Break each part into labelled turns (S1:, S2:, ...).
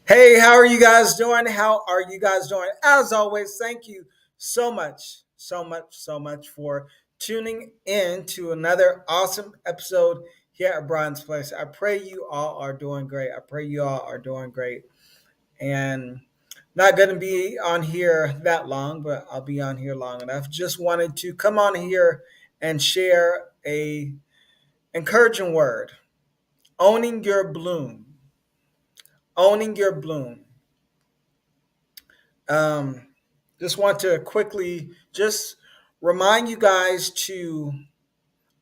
S1: Hey, how are you guys doing? How are you guys doing? As always, thank you so much for tuning in to another awesome episode here at Brian's Place. I pray you all are doing great. I pray you all are doing great. And not going to be on here that long, but I'll be on here long enough. Just wanted to come on here and share a encouraging word. Owning your bloom. Owning your bloom. Um, just want to quickly just remind you guys to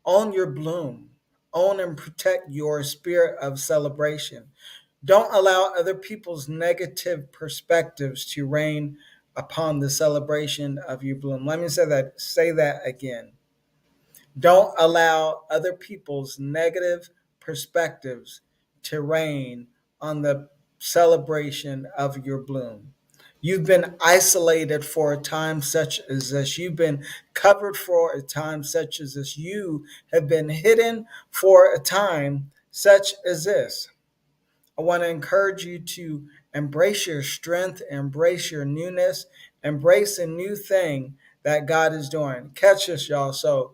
S1: own your bloom, own and protect your spirit of celebration. Don't allow other people's negative perspectives to reign upon the celebration of your bloom. Let me say that again. Don't allow other people's negative perspectives to reign on the celebration of your bloom. You've been isolated for a time such as this. You've been covered for a time such as this. You have been hidden for a time such as this. I want to encourage you to embrace your strength, embrace your newness, embrace a new thing that God is doing. Catch this, y'all. So,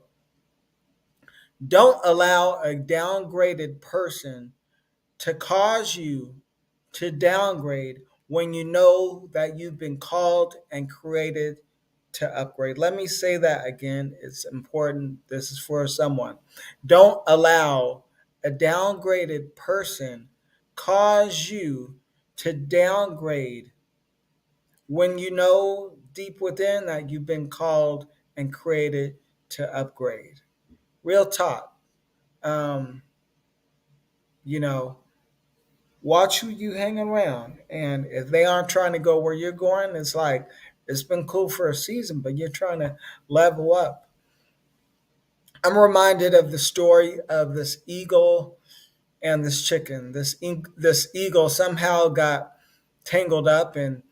S1: don't allow a downgraded person to cause you to downgrade when you know that you've been called and created to upgrade. Let me say that again. It's important. This is for someone. Don't allow a downgraded person cause you to downgrade when you know deep within that you've been called and created to upgrade. Real talk. Um, you know, watch who you hang around. And if they aren't trying to go where you're going, it's like it's been cool for a season, but you're trying to level up. I'm reminded of the story of this eagle and this chicken. This eagle somehow got tangled up and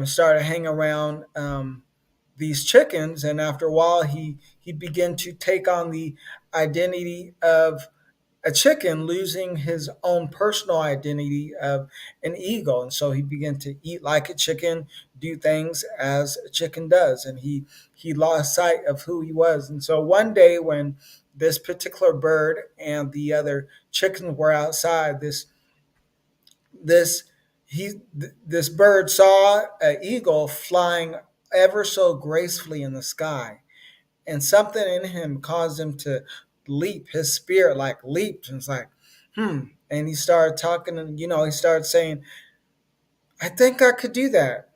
S1: started hanging around these chickens, and after a while, he began to take on the identity of a chicken, losing his own personal identity of an eagle. And so he began to eat like a chicken, do things as a chicken does. And he lost sight of who he was. And so one day when this particular bird and the other chickens were outside, this this bird saw an eagle flying ever so gracefully in the sky, and something in him caused him to leap. His spirit like leaped, and it's like, And he started talking, and he started saying, "I think I could do that.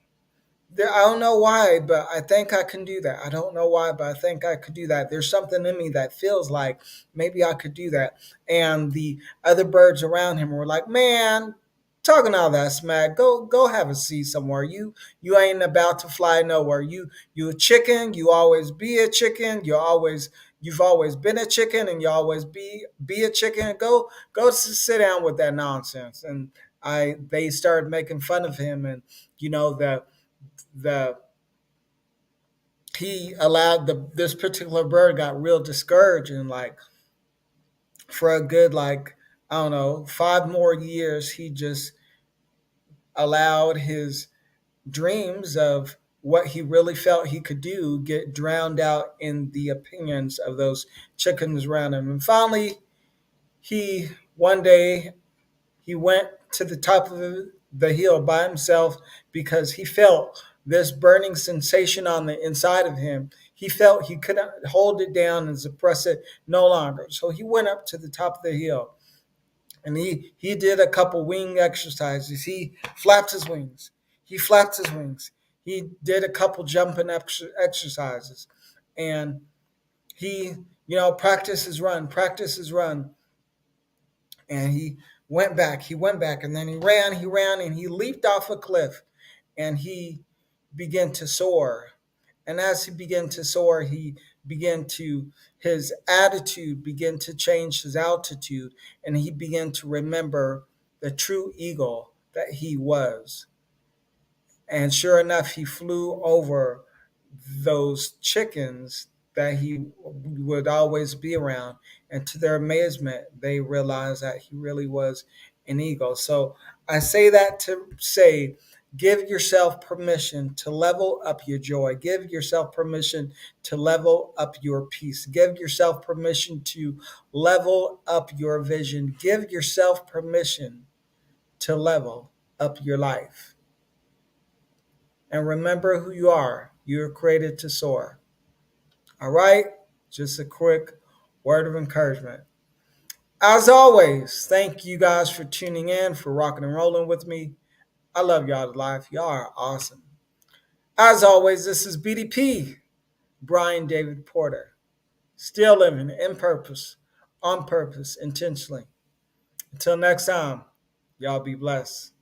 S1: I don't know why, but I think I can do that. I don't know why, but I think I could do that. There's something in me that feels like maybe I could do that." And the other birds around him were like, "Man, talking all that smack. Go have a seat somewhere. You ain't about to fly nowhere. You a chicken. You always be a chicken. You've always been a chicken, and you always be a chicken. Go sit down with that nonsense." And I they started making fun of him, and the he allowed this particular bird got real discouraged, and like for a good, like, I don't know, 5 more years he just allowed his dreams of what he really felt he could do get drowned out in the opinions of those chickens around him. And finally, he one day he went to the top of the hill by himself because he felt this burning sensation on the inside of him. He felt he couldn't hold it down and suppress it no longer. So he went up to the top of the hill, and he did a couple wing exercises. He flapped his wings. He flapped his wings. He did a couple jumping exercises, and he practiced his run, and he went back, and then he ran, and he leaped off a cliff, and he began to soar. And as he began to soar, his attitude began to change, his altitude, and he began to remember the true eagle that he was. And sure enough, he flew over those chickens that he would always be around. And to their amazement, they realized that he really was an ego. So I say that to say, give yourself permission to level up your joy. Give yourself permission to level up your peace. Give yourself permission to level up your vision. Give yourself permission to level up your life. And remember who you are. You're created to soar. All right? Just a quick word of encouragement. As always, thank you guys for tuning in, for rocking and rolling with me. I love y'all to life. Y'all are awesome. As always, this is BDP, Brian David Porter. Still living in purpose, on purpose, intentionally. Until next time, y'all be blessed.